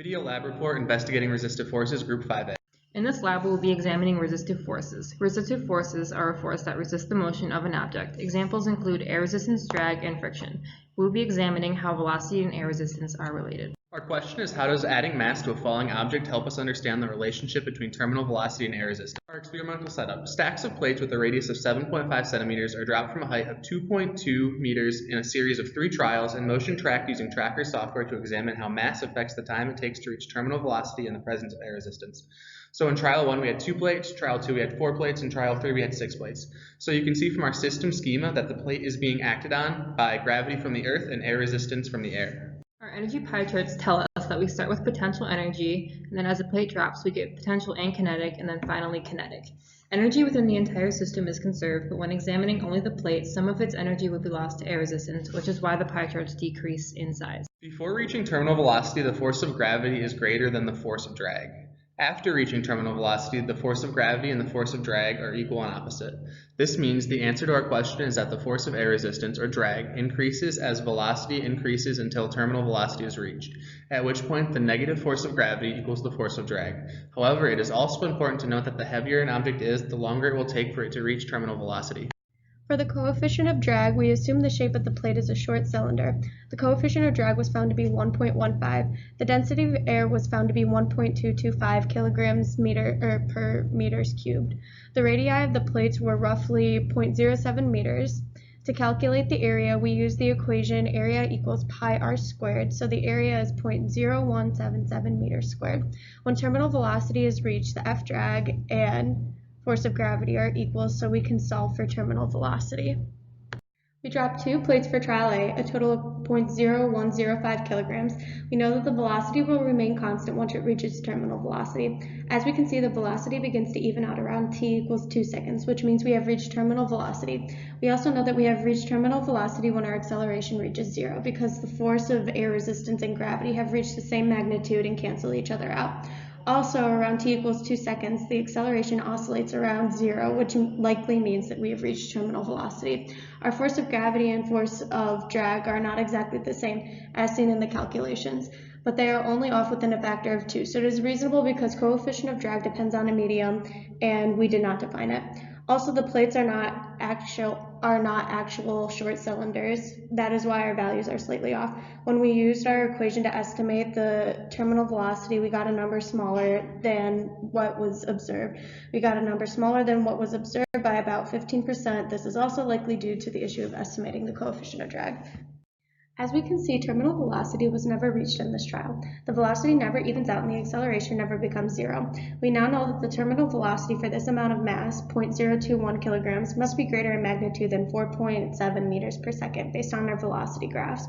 Video lab report investigating resistive forces, group 5A. In this lab, we will be examining resistive forces. Resistive forces are a force that resists the motion of an object. Examples include air resistance, drag, and friction. We will be examining how velocity and air resistance are related. Our question is, how does adding mass to a falling object help us understand the relationship between terminal velocity and air resistance? Our experimental setup. Stacks of plates with a radius of 7.5 centimeters are dropped from a height of 2.2 meters in a series of 3 trials and motion tracked using tracker software to examine how mass affects the time it takes to reach terminal velocity in the presence of air resistance. So in trial 1 we had 2 plates, trial 2 we had 4 plates, and trial 3 we had 6 plates. So you can see from our system schema that the plate is being acted on by gravity from the earth and air resistance from the air. Our energy pie charts tell us that we start with potential energy, and then as the plate drops we get potential and kinetic, and then finally kinetic. Energy within the entire system is conserved, but when examining only the plate, some of its energy will be lost to air resistance, which is why the pie charts decrease in size. Before reaching terminal velocity, the force of gravity is greater than the force of drag. After reaching terminal velocity, the force of gravity and the force of drag are equal and opposite. This means the answer to our question is that the force of air resistance, or drag, increases as velocity increases until terminal velocity is reached, at which point the negative force of gravity equals the force of drag. However, it is also important to note that the heavier an object is, the longer it will take for it to reach terminal velocity. For the coefficient of drag, we assume the shape of the plate is a short cylinder. The coefficient of drag was found to be 1.15. The density of air was found to be 1.225 kilograms per meters cubed. The radii of the plates were roughly 0.07 meters. To calculate the area, we use the equation area equals pi r squared, so the area is 0.0177 meters squared. When terminal velocity is reached, the F drag and force of gravity are equal, so we can solve for terminal velocity. We dropped 2 plates for trial A, a total of 0.0105 kilograms. We know that the velocity will remain constant once it reaches terminal velocity. As we can see, the velocity begins to even out around t equals 2 seconds, which means we have reached terminal velocity. We also know that we have reached terminal velocity when our acceleration reaches 0, because the force of air resistance and gravity have reached the same magnitude and cancel each other out. Also, around t equals 2 seconds, the acceleration oscillates around 0, which likely means that we have reached terminal velocity. Our force of gravity and force of drag are not exactly the same as seen in the calculations, but they are only off within a factor of 2, so it is reasonable because coefficient of drag depends on a medium, and we did not define it. Also, the plates are not actual short cylinders. That is why our values are slightly off. When we used our equation to estimate the terminal velocity, we got a number smaller than what was observed. We got a number smaller than what was observed by about 15%. This is also likely due to the issue of estimating the coefficient of drag. As we can see, terminal velocity was never reached in this trial. The velocity never evens out and the acceleration never becomes 0. We now know that the terminal velocity for this amount of mass, 0.021 kilograms, must be greater in magnitude than 4.7 meters per second based on our velocity graphs.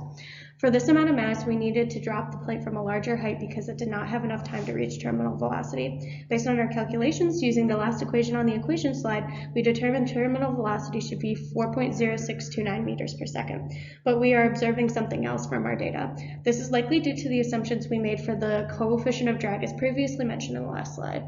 For this amount of mass, we needed to drop the plate from a larger height because it did not have enough time to reach terminal velocity. Based on our calculations using the last equation on the equation slide, we determined terminal velocity should be 4.0629 meters per second. But we are observing something else from our data. This is likely due to the assumptions we made for the coefficient of drag as previously mentioned in the last slide.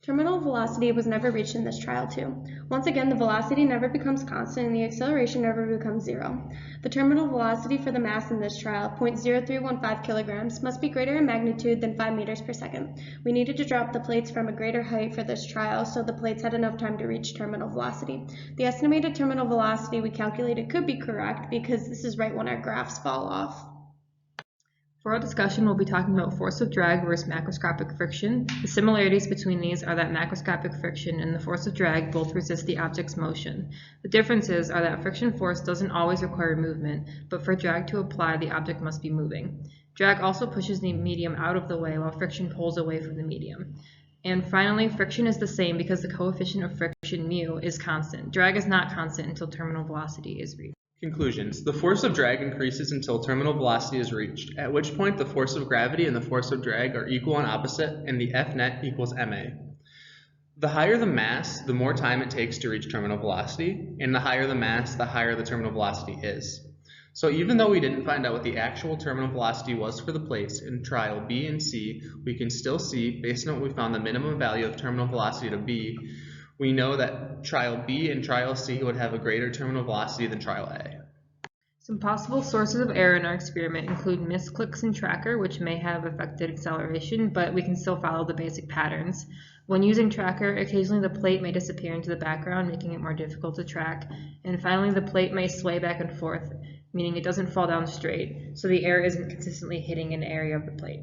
Terminal velocity was never reached in this trial too. Once again, the velocity never becomes constant and the acceleration never becomes 0. The terminal velocity for the mass in this trial, 0.0315 kilograms, must be greater in magnitude than 5 meters per second. We needed to drop the plates from a greater height for this trial so the plates had enough time to reach terminal velocity. The estimated terminal velocity we calculated could be correct because this is right when our graphs fall off. For our discussion, we'll be talking about force of drag versus macroscopic friction. The similarities between these are that macroscopic friction and the force of drag both resist the object's motion. The differences are that friction force doesn't always require movement, but for drag to apply, the object must be moving. Drag also pushes the medium out of the way while friction pulls away from the medium. And finally, friction is the same because the coefficient of friction, mu, is constant. Drag is not constant until terminal velocity is reached. Conclusions. The force of drag increases until terminal velocity is reached, at which point the force of gravity and the force of drag are equal and opposite, and the F net equals ma. The higher the mass, the more time it takes to reach terminal velocity, and the higher the mass, the higher the terminal velocity is. So even though we didn't find out what the actual terminal velocity was for the plates in trial B and C, we can still see, based on what we found the minimum value of terminal velocity to be, we know that trial B and trial C would have a greater terminal velocity than trial A. Some possible sources of error in our experiment include misclicks in tracker, which may have affected acceleration, but we can still follow the basic patterns. When using tracker, occasionally the plate may disappear into the background, making it more difficult to track. And finally, the plate may sway back and forth, meaning it doesn't fall down straight, so the air isn't consistently hitting an area of the plate.